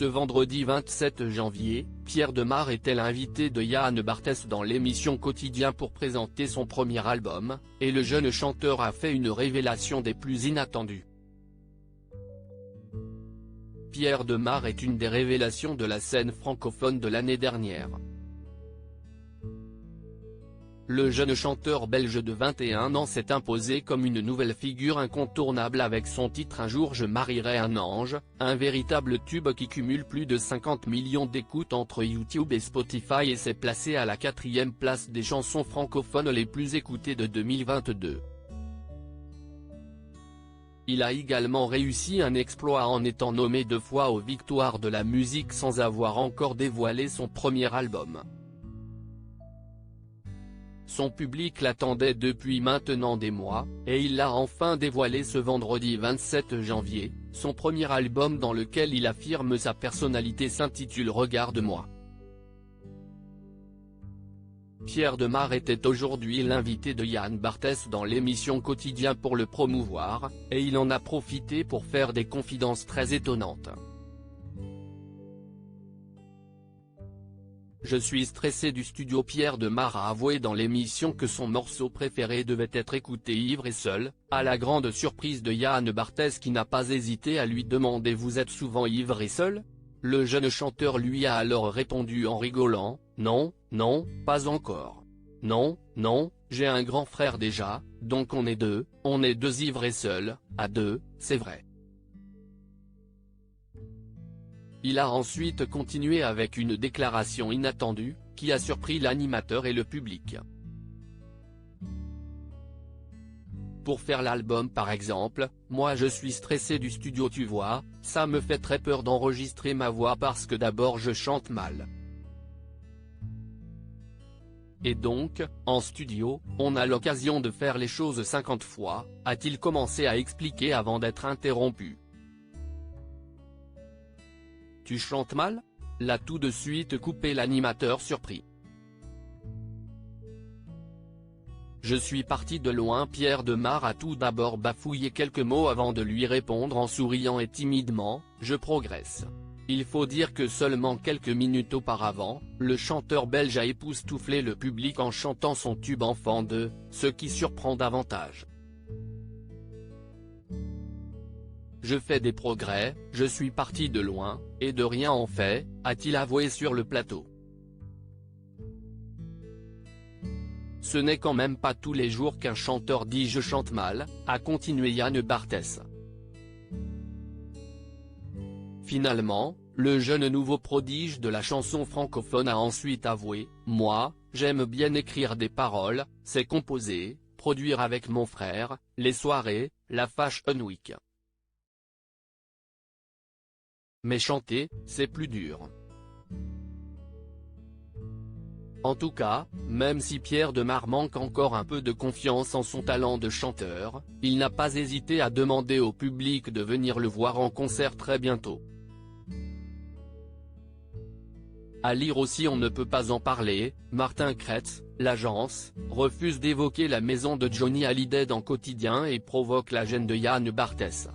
Ce vendredi 27 janvier, Pierre Demar était l'invité de Yann Barthès dans l'émission Quotidien pour présenter son premier album, et le jeune chanteur a fait une révélation des plus inattendues. Pierre Demar est une des révélations de la scène francophone de l'année dernière. Le jeune chanteur belge de 21 ans s'est imposé comme une nouvelle figure incontournable avec son titre Un jour je marierai un ange, un véritable tube qui cumule plus de 50 millions d'écoutes entre YouTube et Spotify et s'est placé à la 4e place des chansons francophones les plus écoutées de 2022. Il a également réussi un exploit en étant nommé 2 fois aux Victoires de la musique sans avoir encore dévoilé son premier album. Son public l'attendait depuis maintenant des mois, et il l'a enfin dévoilé ce vendredi 27 janvier, son premier album dans lequel il affirme sa personnalité s'intitule Regarde-moi. Pierre Demar était aujourd'hui l'invité de Yann Barthès dans l'émission Quotidien pour le promouvoir, et il en a profité pour faire des confidences très étonnantes. Je suis stressé du studio. Pierre Demar a avoué dans l'émission que son morceau préféré devait être écouté ivre et seul, à la grande surprise de Yann Barthès qui n'a pas hésité à lui demander « Vous êtes souvent ivre et seul ?» Le jeune chanteur lui a alors répondu en rigolant « Non, non, pas encore. Non, non, j'ai un grand frère déjà, donc on est deux ivres et seuls, à deux, c'est vrai. » Il a ensuite continué avec une déclaration inattendue, qui a surpris l'animateur et le public. Pour faire l'album par exemple, moi je suis stressé du studio tu vois, ça me fait très peur d'enregistrer ma voix parce que d'abord je chante mal. Et donc, en studio, on a l'occasion de faire les choses 50 fois, a-t-il commencé à expliquer avant d'être interrompu. Tu chantes mal ? L'a tout de suite coupé l'animateur surpris. Je suis parti de loin. Pierre Demar a tout d'abord bafouillé quelques mots avant de lui répondre en souriant et timidement, je progresse. Il faut dire que seulement quelques minutes auparavant, le chanteur belge a époustouflé le public en chantant son tube Enfant 2, ce qui surprend davantage. Je fais des progrès, je suis parti de loin, et de rien en fait, a-t-il avoué sur le plateau. Ce n'est quand même pas tous les jours qu'un chanteur dit je chante mal, a continué Yann Barthès. Finalement, le jeune nouveau prodige de la chanson francophone a ensuite avoué « Moi, j'aime bien écrire des paroles, c'est composer, produire avec mon frère, les soirées, la Fashion Week. Mais chanter, c'est plus dur. » En tout cas, même si Pierre Demar manque encore un peu de confiance en son talent de chanteur, il n'a pas hésité à demander au public de venir le voir en concert très bientôt. À lire aussi On ne peut pas en parler, Martin Kretz, l'agence, refuse d'évoquer la maison de Johnny Hallyday dans Quotidien et provoque la gêne de Yann Barthès.